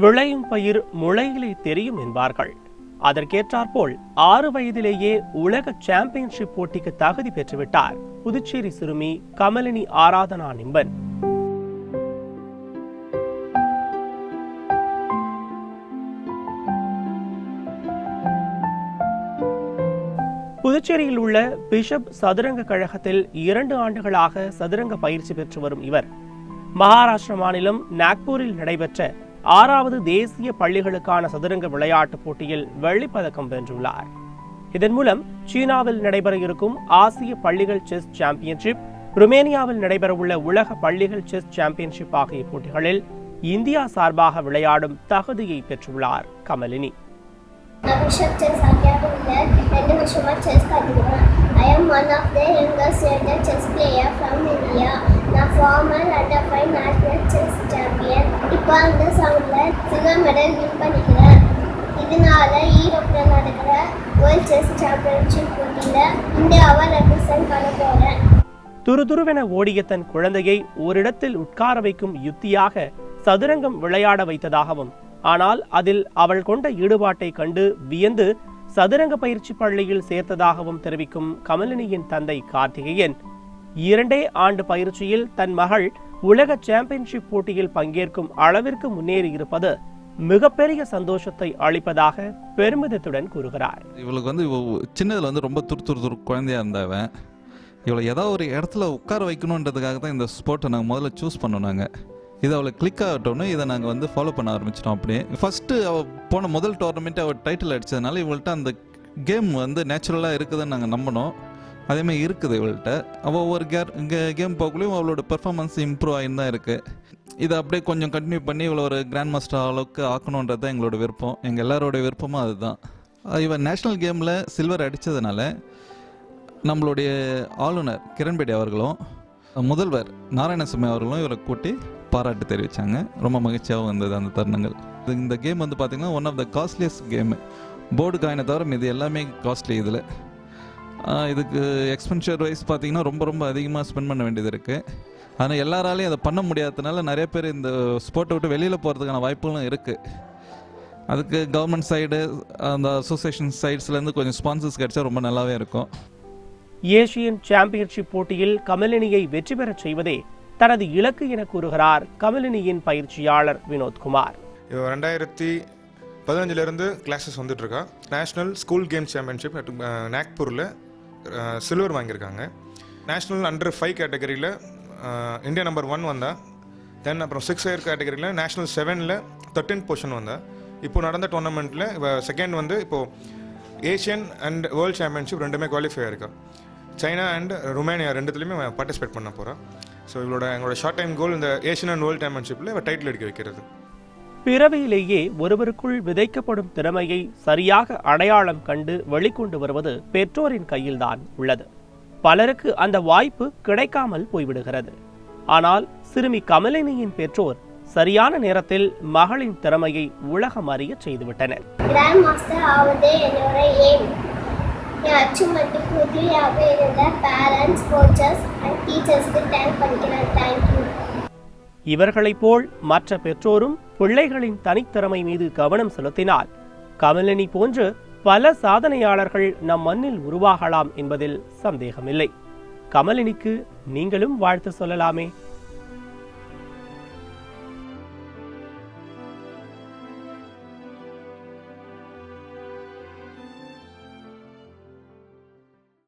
விளையும் பயிர் முளையிலே தெரியும் என்பார்கள். அதற்கேற்றாற்போல் 6 வயதிலேயே உலக சாம்பியன்ஷிப் போட்டிக்கு தகுதி பெற்றுவிட்டார் புதுச்சேரி சிறுமி கமலினி ஆராதனா நிம்பன். புதுச்சேரியில் உள்ள பிஷப் சதுரங்க கழகத்தில் 2 ஆண்டுகளாக சதுரங்க பயிற்சி பெற்று வரும் இவர் மகாராஷ்டிர மாநிலம் நாக்பூரில் நடைபெற்ற 6வது தேசிய பள்ளிகளுக்கான சதுரங்க விளையாட்டுப் போட்டியில் வெள்ளிப்பதக்கம் வென்றுள்ளார். இதன் மூலம் சீனாவில் நடைபெற இருக்கும் ஆசிய பள்ளிகள் செஸ் சாம்பியன்ஷிப், ருமேனியாவில் நடைபெறவுள்ள உலக பள்ளிகள் செஸ் சாம்பியன்ஷிப் ஆகிய போட்டிகளில் இந்தியா சார்பாக விளையாடும் தகுதியை பெற்றுள்ளார் Kamalini. I am one of the youngest chess player from India. நான் former under-5 national chess champion. இப்போ அந்த சவுண்ட்ல silver medal win பண்ணிக்கிறேன். இதனால ஈரோப்ல நடக்கிற World Chess Championship போட்டியில இந்தியாவை ரெப்ரசன்ட் பண்ண போறேன். துருதுருவென ஓடிய தன் குழந்தையை ஓரிடத்தில் உட்கார வைக்கும் யுத்தியாக சதுரங்கம் விளையாட வைத்ததாகவும், ஆனால் அதில் அவள் கொண்ட ஈடுபாட்டை கண்டு வியந்து சதுரங்க பயிற்சி பள்ளியில் சேர்த்ததாகவும் தெரிவிக்கும் கமலினியின் தந்தை கார்த்திகேயன், 2 ஆண்டு பயிற்சியில் தன் மகள் உலக சாம்பியன்ஷிப் போட்டியில் பங்கேற்கும் அளவிற்கு முன்னேறி இருப்பது மிகப்பெரிய சந்தோஷத்தை அளிப்பதாக பெருமிதத்துடன் கூறுகிறார். இவளுக்கு சின்னதுல ரொம்ப துரு குழந்தையா இருந்தவன், இவளை ஏதாவது ஒரு இடத்துல உட்கார வைக்கணுன்றதுக்காக தான் இந்த ஸ்போர்ட்டை நாங்கள் முதல்ல சூஸ் பண்ணோம். நாங்கள் இது அவளை கிளிக் ஆகட்டோன்னு இதை நாங்கள் ஃபாலோ பண்ண ஆரம்பிச்சிட்டோம். அப்படியே ஃபஸ்ட்டு அவள் போன முதல் டோர்னமெண்ட்டு அவள் டைட்டில் அடித்ததுனால இவள்கிட்ட அந்த கேம் நேச்சுரலாக இருக்குதுன்னு நாங்கள் நம்பினோம். அதேமாதிரி இருக்குது இவள்கிட்ட. அவள் ஒவ்வொரு கேம் போக்குள்ளேயும் அவளோட பெர்ஃபார்மன்ஸ் இம்ப்ரூவ் ஆகின்னு தான் இருக்குது. இதை அப்படியே கொஞ்சம் கண்டினியூ பண்ணி இவளை ஒரு கிராண்ட் மாஸ்டர் அளவுக்கு ஆக்கணுன்றது தான் எங்களோட விருப்பம். எங்கள் எல்லாரோடைய விருப்பமும் அதுதான். இவன் நேஷ்னல் கேமில் சில்வர் அடித்ததுனால நம்மளுடைய ஆளுநர் கிரண்பேடி அவர்களும் முதல்வர் நாராயணசாமி அவர்களும் இவரை கூட்டி பாராட்டு தெரிவித்தாங்க. ரொம்ப மகிழ்ச்சியாகவும் இருந்தது அந்த தருணங்கள். இந்த கேம் பார்த்திங்கன்னா one of the costliest game. Board காயினை தவிர இது எல்லாமே காஸ்ட்லி. இதில் இதுக்கு எக்ஸ்பென்சர் வைஸ் பார்த்திங்கன்னா ரொம்ப ரொம்ப அதிகமாக ஸ்பெண்ட் பண்ண வேண்டியது இருக்குது. ஆனால் எல்லாராலையும் அதை பண்ண முடியாததுனால நிறைய பேர் இந்த ஸ்போர்ட்டை விட்டு வெளியில் போகிறதுக்கான வாய்ப்புகளும் இருக்குது. அதுக்கு கவர்மெண்ட் சைடு அந்த அசோசியேஷன் சைட்ஸ்லேருந்து கொஞ்சம் ஸ்பான்சர்ஸ் கிடைச்சா ரொம்ப நல்லாவே இருக்கும். ஏசியன் சாம்பியன்ஷிப் போட்டியில் கமலினியை வெற்றி பெறச் செய்வதே தனது இலக்கு என கூறுகிறார் கமலினியின் பயிற்சியாளர் வினோத்குமார். 2015 கிளாஸஸ் வந்துட்டு இருக்கா. நேஷனல் ஸ்கூல் கேம் சாம்பியன்ஷிப் நாக்பூரில் சில்வர் வாங்கியிருக்காங்க. நேஷனல் அண்டர்-5 கேட்டகரியில் இந்தியா நம்பர் 1 வந்தா. தென் அப்புறம் 6 இயர் கேட்டகரியில் நேஷனல் 7ல் 13th பொசிஷன் வந்தா. இப்போ நடந்த டோர்னமெண்ட்டில் செகண்ட் இப்போது ஏஷியன் அண்ட் வேர்ல்டு சாம்பியன்ஷிப் 2மே குவாலிஃபை ஆயிருக்கா. சைனா அண்ட் ருமேனியா 2த்துலையுமே பார்ட்டிசிபேட் பண்ண போகிறா. ஸோ எங்களோட ஷார்ட் டைம் கோல் இந்த ஏஷியன் அண்ட் வேர்ல்டு சாம்பியன்ஷிப்பில் டைட்டில் எடுக்க வைக்கிறது. பிறவியிலேயே ஒருவருக்குள் விதைக்கப்படும் திறமையை சரியாக அடையாளம் கண்டு வெளிக்கொண்டு வருவது பெற்றோரின் கையில்தான் உள்ளது. பலருக்கு அந்த வாய்ப்பு கிடைக்காமல் போய்விடுகிறது. ஆனால் சிறுமி கமலினியின் பெற்றோர் சரியான நேரத்தில் மகளின் திறமையை உலகம் அறிய செய்துவிட்டனர். கிராண்ட் மாஸ்டர் ஆவதே என்னோட எய்ம். என் அச்சீவ்மெண்ட்டுக்கு உதவியாக இருந்த பேரண்ட்ஸ், கோச்சஸ் அண்ட் டீச்சர்ஸ்க்கு தேங்க் பண்ணிக்கிறேன். தேங்க்யூ. இவர்களைப் போல் மற்ற பெற்றோரும் பிள்ளைகளின் தனித்திறமை மீது கவனம் செலுத்தினால் கமலினி போன்று பல சாதனையாளர்கள் நம் மண்ணில் உருவாகலாம் என்பதில் சந்தேகமில்லை. கமலினிக்கு நீங்களும் வாழ்த்து சொல்லலாமே.